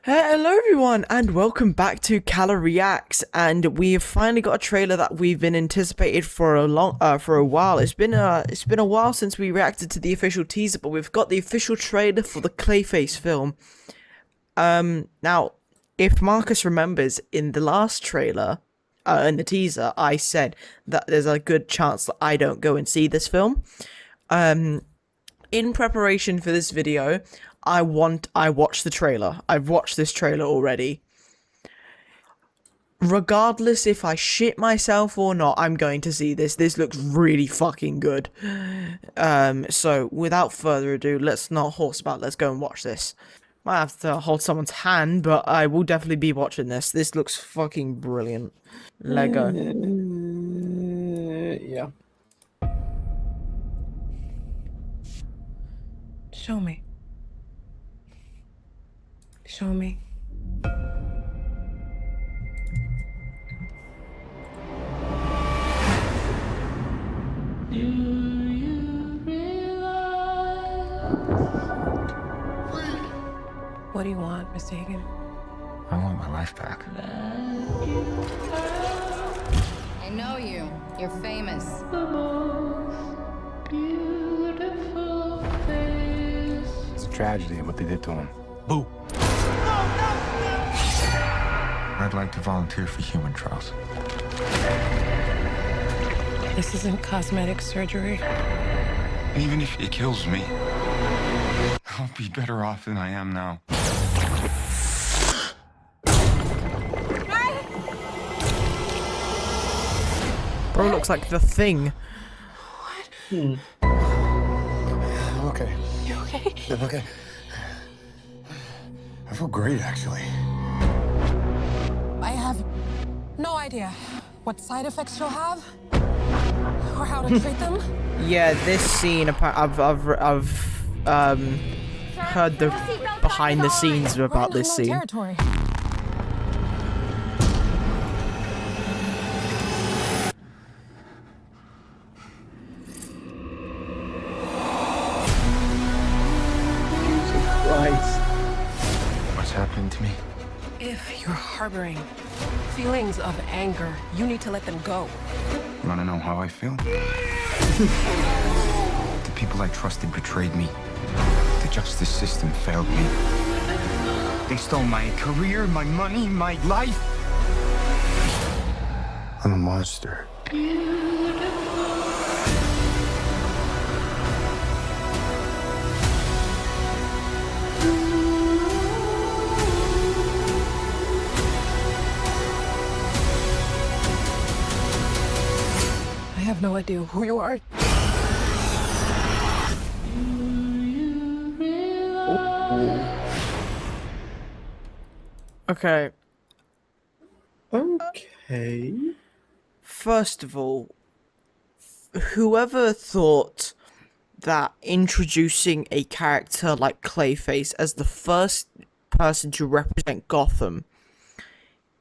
Hello everyone and welcome back to Cala Reacts, and we've finally got a trailer that we've been anticipated for a while. It's been a while since we reacted to the official teaser, but we've got the official trailer for the Clayface film. Now, if Marcus remembers, in the last trailer, in the teaser, I said that there's a good chance that I don't go and see this film. In preparation for this video, I watched the trailer. I've watched this trailer already. Regardless if I shit myself or not, I'm going to see this. This looks really fucking good. So without further ado, let's not horse about. Let's go and watch this. Might have to hold someone's hand, but I will definitely be watching this. This looks fucking brilliant. Lego. Yeah. Show me. Show me. What do you want, Miss Hagen? I want my life back. I know you. You're famous. It's a tragedy what they did to him. Boo! I'd like to volunteer for human trials. This isn't cosmetic surgery. Even if it kills me, I'll be better off than I am now. Bro looks like the Thing. I'm okay. You okay? I'm okay. I feel great, actually. I have no idea what side effects you'll have or how to treat them. Yeah, this scene. I've heard the behind the scenes about We're in this unknown scene. territory. Christ. What's happening to me? If you're harboring feelings of anger, you need to let them go. You want to know how I feel? The people I trusted betrayed me. The justice system failed me. They stole my career, my money, my life. I'm a monster. I have no idea who you are. Okay. Okay. First of all, whoever thought that introducing a character like Clayface as the first person to represent Gotham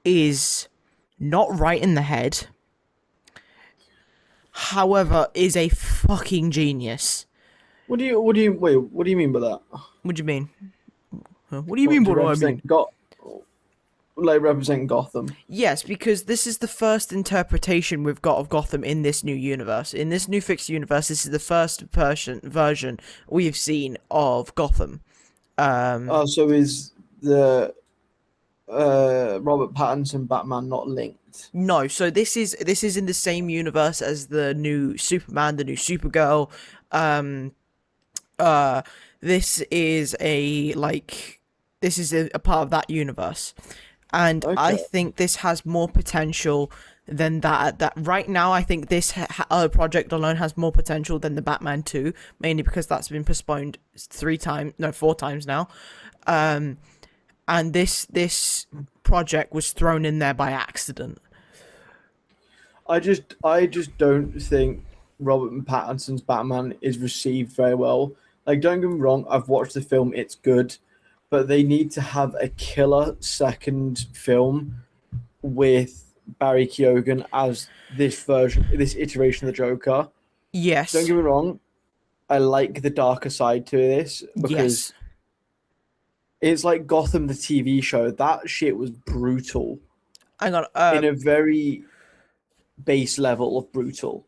is not right in the head, however, is a fucking genius. What do you mean by that? What do you mean? Huh? What do you mean? What do I mean? Represent Gotham. Yes, because this is the first interpretation we've got of Gotham in this new universe. In this new fixed universe, this is the first version we've seen of Gotham. So is the Robert Pattinson Batman not linked? No, so this is in the same universe as the new Superman, the new Supergirl. This is a part of that universe. And Okay. I think this has more potential than that. Right now, I think this project alone has more potential than the Batman 2, mainly because that's been postponed 4 times now. And this project was thrown in there by accident. I just don't think Robert Pattinson's Batman is received very well. Like, don't get me wrong, I've watched the film, it's good, but they need to have a killer second film with Barry Keoghan as this iteration of the Joker. Yes. Don't get me wrong, I like the darker side to this because Yes. It's like Gotham, the TV show. That shit was brutal Hang on. in a very base level of brutal.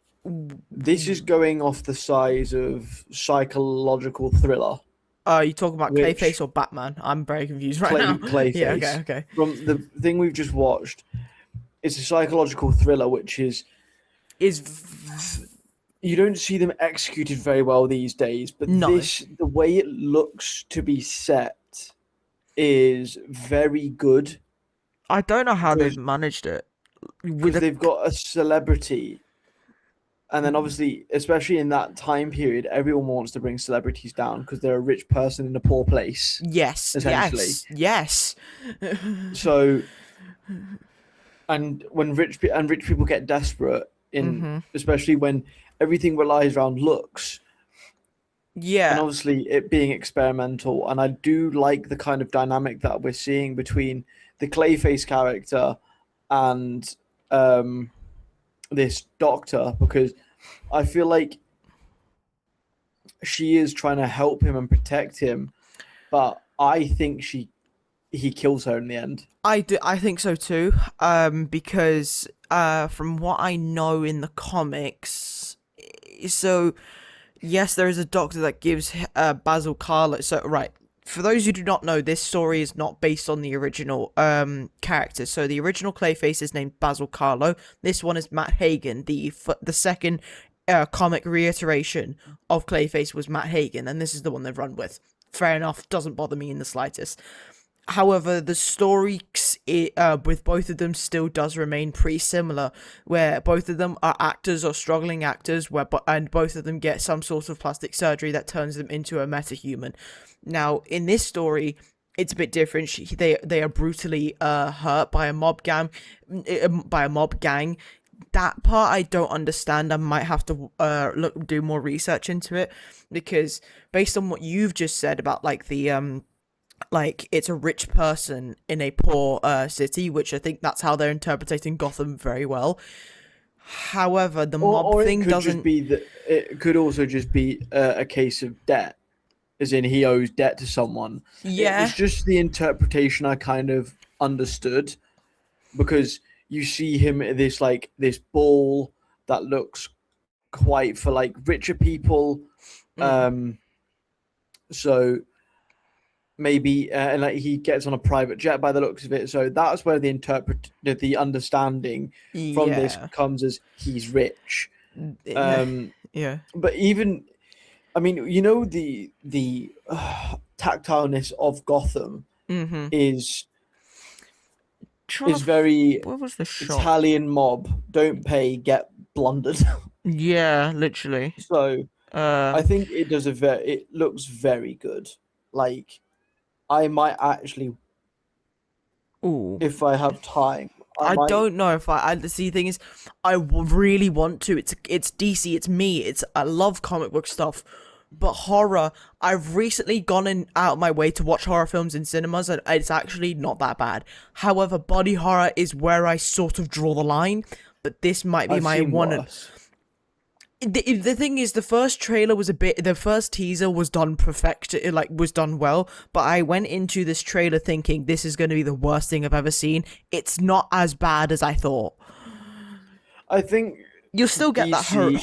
This is going off the size of psychological thriller. You talking about which- Clayface or Batman? I'm very confused right now. Clayface. Yeah. Okay. From the thing we've just watched, it's a psychological thriller, which is you don't see them executed very well these days. But No. the way it looks to be set, is very good. I don't know how they've Because- managed it. Because they've got a celebrity, and then obviously, especially in that time period, everyone wants to bring celebrities down because they're a rich person in a poor place. Yes. essentially. Yes. So, and when rich people get desperate, especially when everything relies around looks, and Yeah. obviously it being experimental, and I do like the kind of dynamic that we're seeing between the Clayface character and this doctor, because I feel like she is trying to help him and protect him, but I think he kills her in the end. I think so too. Because from what I know in the comics, so yes, there is a doctor that gives Basil Carlo. So right, for those who do not know, this story is not based on the original characters. So the original Clayface is named Basil Carlo. This one is Matt Hagen. The second comic reiteration of Clayface was Matt Hagen, and this is the one they've run with. Fair enough, doesn't bother me in the slightest. However, the story with both of them still does remain pretty similar, where both of them are actors or struggling actors, and both of them get some sort of plastic surgery that turns them into a metahuman. Now, in this story, it's a bit different. They are brutally hurt by a mob gang. That part I don't understand. I might have to do more research into it, because based on what you've just said about like the like it's a rich person in a poor city, which I think that's how they're interpreting Gotham very well. However, the mob or thing it could doesn't. just be that it could also just be a case of debt, as in he owes debt to someone. Yeah. It was just the interpretation I kind of understood, because you see him at this ball that looks quite for like richer people. So maybe and like he gets on a private jet by the looks of it. So that's where the understanding from this comes, as he's rich. Yeah. But even, I mean, you know, the tactileness of Gotham is very Where was the shot? Italian mob. Don't pay, get blundered. Yeah, literally. So I think it does it looks very good. Like, I might actually, Ooh. if I have time. I might- don't know if I see. The thing is, really want to. It's DC. It's me. I love comic book stuff, but horror. I've recently gone out of my way to watch horror films in cinemas, and it's actually not that bad. However, body horror is where I sort of draw the line. But this might be I've my seen one. worse. The thing is, the first trailer was the first teaser was done was done well, but I went into this trailer thinking this is going to be the worst thing I've ever seen. It's not as bad as I thought. I think You'll still get that DC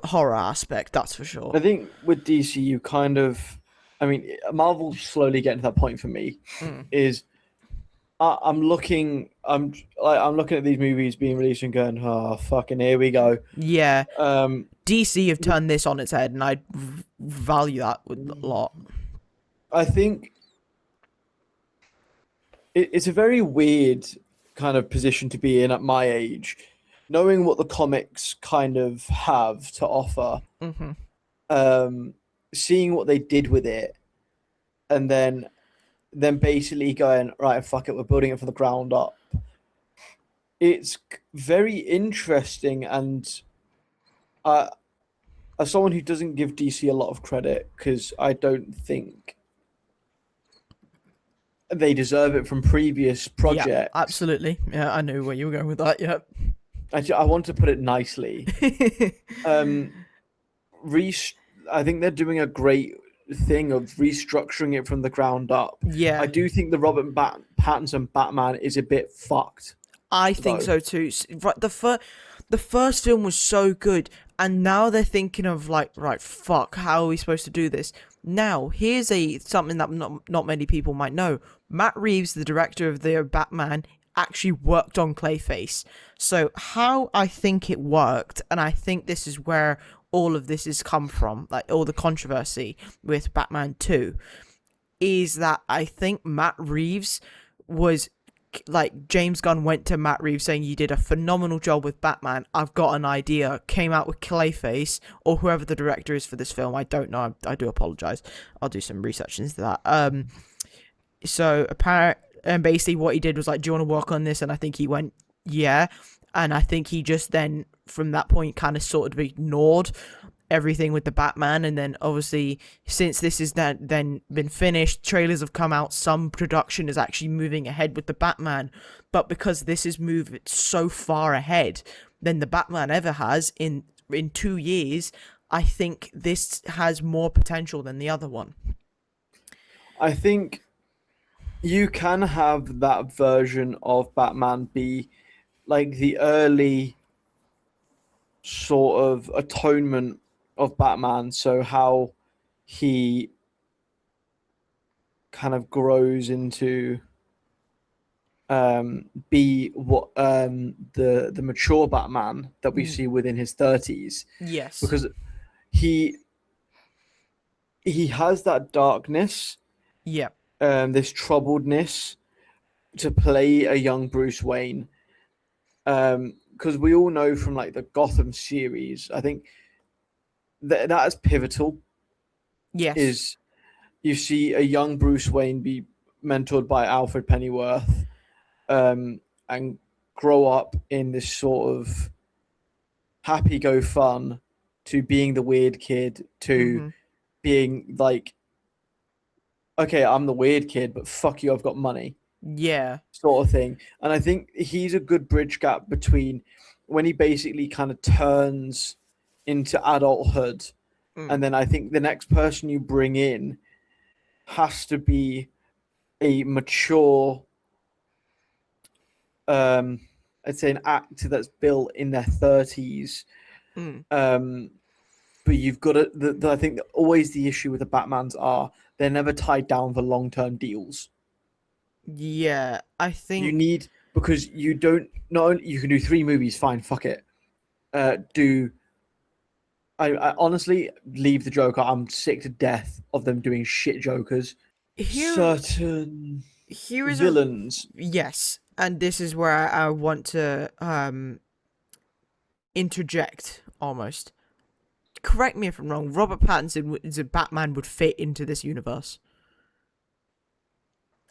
horror aspect, that's for sure. I think with DC, you kind of, I mean, Marvel's slowly getting to that point for me. Is I'm looking at these movies being released and going, oh fucking here we go. Yeah, Um, DC have turned this on its head, and I value that a lot. I think it's a very weird kind of position to be in at my age, knowing what the comics kind of have to offer, seeing what they did with it, and then basically going, right, fuck it, we're building it from the ground up. It's very interesting, and as someone who doesn't give DC a lot of credit, because I don't think they deserve it from previous projects. Yeah, absolutely. Yeah, I knew where you were going with that. Yeah. I want to put it nicely. I think they're doing a great thing of restructuring it from the ground up. Yeah. I do think the Pattinson Batman is a bit fucked. I think so too. Right, the first film was so good, and now they're thinking of like, right, fuck, how are we supposed to do this? Now, here's something that not many people might know. Matt Reeves, the director of the Batman, actually worked on Clayface. So how I think it worked, and I think this is where all of this has come from, like all the controversy with Batman 2, is that I think Matt Reeves was like, James Gunn went to Matt Reeves saying, you did a phenomenal job with Batman, I've got an idea, came out with Clayface, or whoever the director is for this film, I don't know, I do apologize, I'll do some research into that. So and basically what he did was like, do you want to work on this? And I think he went, yeah, and I think he just then from that point kind of sort of ignored everything with the Batman. And then obviously since this is then been finished, trailers have come out, some production is actually moving ahead with the Batman, but because this is moved so far ahead than the Batman ever has in 2 years, I think this has more potential than the other one. I think you can have that version of Batman be like the early sort of atonement of Batman, so how he kind of grows into be what the mature Batman that we see within his 30s. Yes, Because he has that darkness, yeah, this troubledness to play a young Bruce Wayne. Because we all know from like the Gotham series, I think that is pivotal. yes, Is you see a young Bruce Wayne be mentored by Alfred Pennyworth, and grow up in this sort of happy-go-fun to being the weird kid to being like, okay, I'm the weird kid, but fuck you, I've got money. yeah, Sort of thing. And I think he's a good bridge gap between when he basically kind of turns into adulthood, and then I think the next person you bring in has to be a mature, I'd say an actor that's built in their 30s. But you've got to, I think always the issue with the Batmans are they're never tied down for long-term deals. yeah, I think You need, because you don't, not only you can do 3 movies, fine, fuck it. I honestly leave the Joker. I'm sick to death of them doing shit Jokers. Certain here is villains. Yes, and this is where I want to interject almost. Correct me if I'm wrong. Robert Pattinson as a Batman would fit into this universe.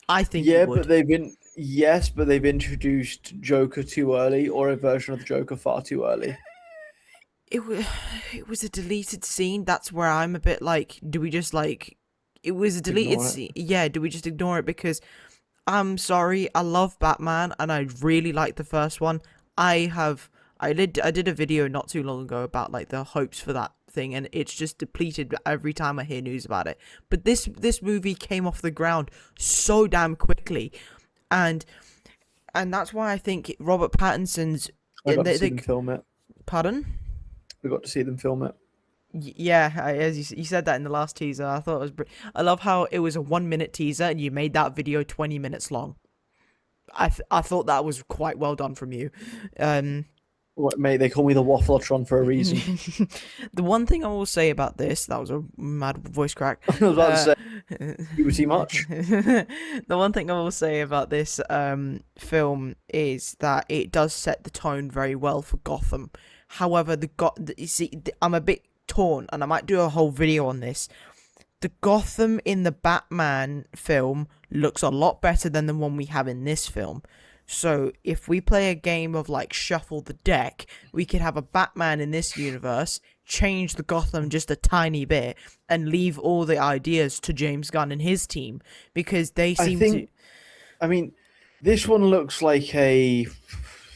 I think he would. But they've introduced Joker too early, or a version of the Joker far too early. It was a deleted scene. That's where I'm a bit like, do we just like, it was a deleted scene. Yeah, do we just ignore it? Because I'm sorry, I love Batman and I really like the first one. I did a video not too long ago about like the hopes for that thing, and it's just depleted every time I hear news about it. But this movie came off the ground so damn quickly, and that's why I think Robert Pattinson's. I got to see them film it. Pardon? We got to see them film it. Yeah, as you said that in the last teaser, I thought it was. I love how it was a 1-minute teaser, and you made that video 20 minutes long. I thought that was quite well done from you. What, mate? They call me the Waffletron for a reason. The one thing I will say about this, that was a mad voice crack. I was about to say, you would see much. The one thing I will say about this film is that it does set the tone very well for Gotham. However, you see, I'm a bit torn, and I might do a whole video on this. The Gotham in the Batman film looks a lot better than the one we have in this film. So if we play a game of like shuffle the deck, we could have a Batman in this universe, change the Gotham just a tiny bit, and leave all the ideas to James Gunn and his team, because they seem to. I mean, this one looks like a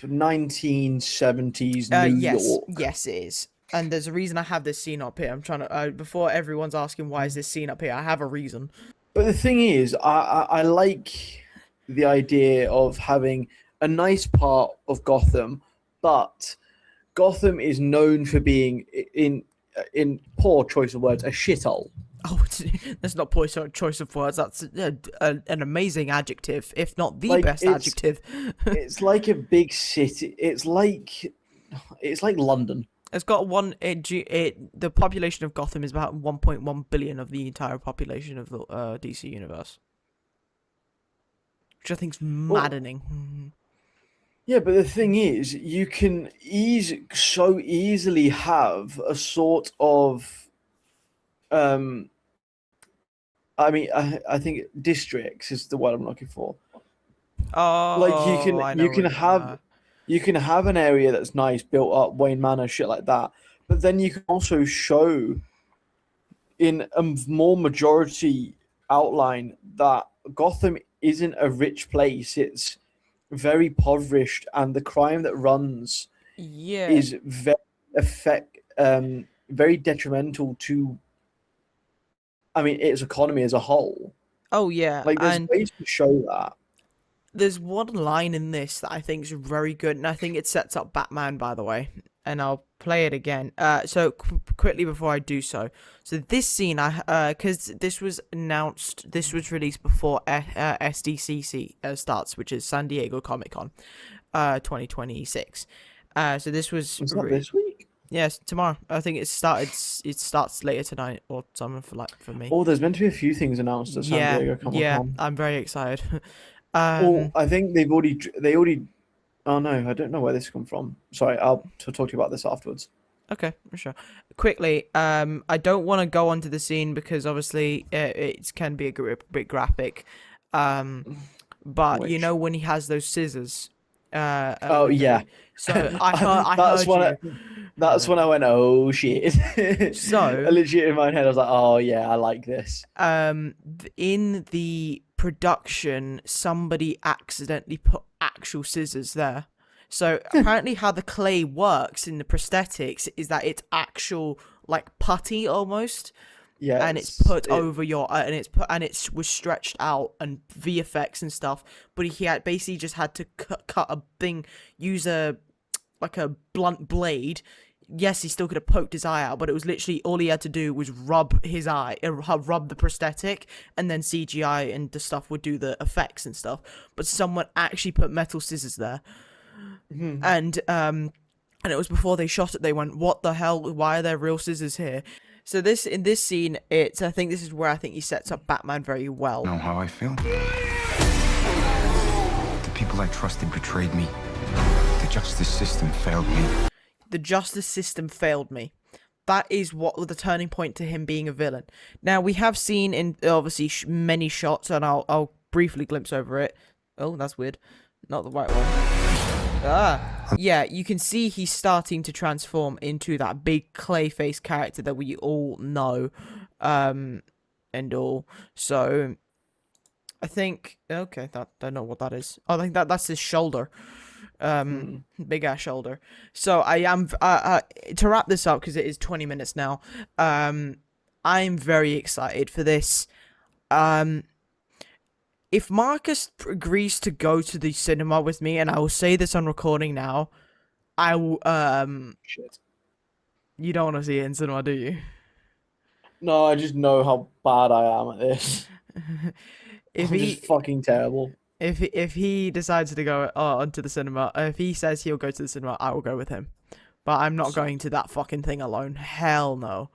1970s New York. Yes, it is. And there's a reason I have this scene up here. I'm trying to before everyone's asking why is this scene up here, I have a reason. But the thing is, I like the idea of having a nice part of Gotham, but Gotham is known for being, in poor choice of words, a shithole. Oh, that's not poor choice of words. That's an amazing adjective, if not the Like, best adjective. It's like a big city. It's like London. It's got the population of Gotham is about 1.1 billion of the entire population of the DC universe, which I think's maddening. Yeah, but the thing is, you can so easily have a sort of, I mean, I think districts is the word I'm looking for. Oh, Like you can have an area that's nice, built up, Wayne Manor, shit like that. But then you can also show in a more majority outline that Gotham isn't a rich place. It's very impoverished, and the crime that runs is very detrimental to, I mean, its economy as a whole. Oh yeah, Like there's ways to show that. There's one line in this that I think is very good, and I think it sets up Batman, by the way. And I'll play it again. So quickly before I do so, this scene, because this was released before SDCC starts, which is San Diego Comic-Con, 2026. So this was this week. Yes, tomorrow. I think it starts later tonight or something for me. Oh, there's meant to be a few things announced at San Diego Comic-Con. Yeah, I'm very excited. I think they already. Oh no, I don't know where this come from. Sorry, I'll talk to you about this afterwards. Okay, for sure. Quickly, I don't want to go onto the scene because obviously it can be a bit graphic. But you know when he has those scissors. Oh yeah. So That's when I went, oh shit. So I literally in my head I was like, oh yeah, I like this. In the production, somebody accidentally put actual scissors there. So apparently, how the clay works in the prosthetics is that it's actual like putty almost. Yeah, and it's put over your and it was stretched out and VFX and stuff. But he had basically just had to cut a thing, use a blunt blade. Yes, he still could have poked his eye out, but it was literally all he had to do was rub his eye, rub the prosthetic, and then CGI and the stuff would do the effects and stuff. But someone actually put metal scissors there, and it was before they shot it. They went, "What the hell? Why are there real scissors here?" So in this scene, I think this is where I think he sets up Batman very well. Know how I feel? The people I trusted betrayed me. The justice system failed me. The justice system failed me. That is what the turning point to him being a villain. Now, we have seen in, obviously, many shots, and I'll briefly glimpse over it. Oh, that's weird. Not the right one. Yeah, you can see he's starting to transform into that big Clayface character that we all know, and all. So, I think, okay, I don't know what that is. I think that's his shoulder. Big ass shoulder. So I am to wrap this up because it is 20 minutes now. I'm very excited for this. If Marcus agrees to go to the cinema with me, and I will say this on recording now, I will Shit. You don't want to see it in cinema, do you? No, I just know how bad I am at this. I'm just fucking terrible. If he decides to go onto the cinema, if he says he'll go to the cinema, I will go with him. But I'm not going to that fucking thing alone. Hell no.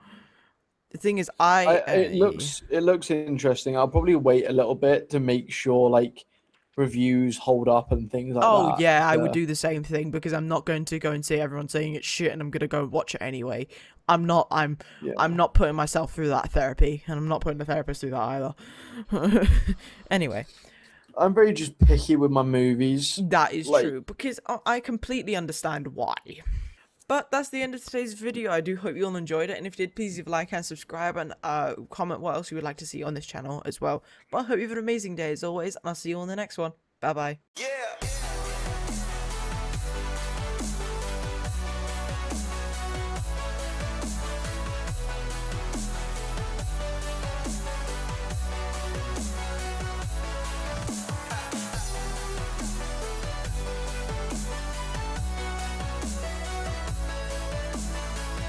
The thing is, it looks interesting. I'll probably wait a little bit to make sure like reviews hold up and things like that. Oh yeah, I would do the same thing because I'm not going to go and see everyone saying it's shit, and I'm gonna go watch it anyway. I'm not putting myself through that therapy, and I'm not putting the therapist through that either. Anyway. I'm very just picky with my movies. That is true, because I completely understand why. But that's the end of today's video. I do hope you all enjoyed it, and if you did, please leave a like and subscribe, and comment what else you would like to see on this channel as well. But I hope you have an amazing day as always, and I'll see you on the next one. Bye bye. Yeah.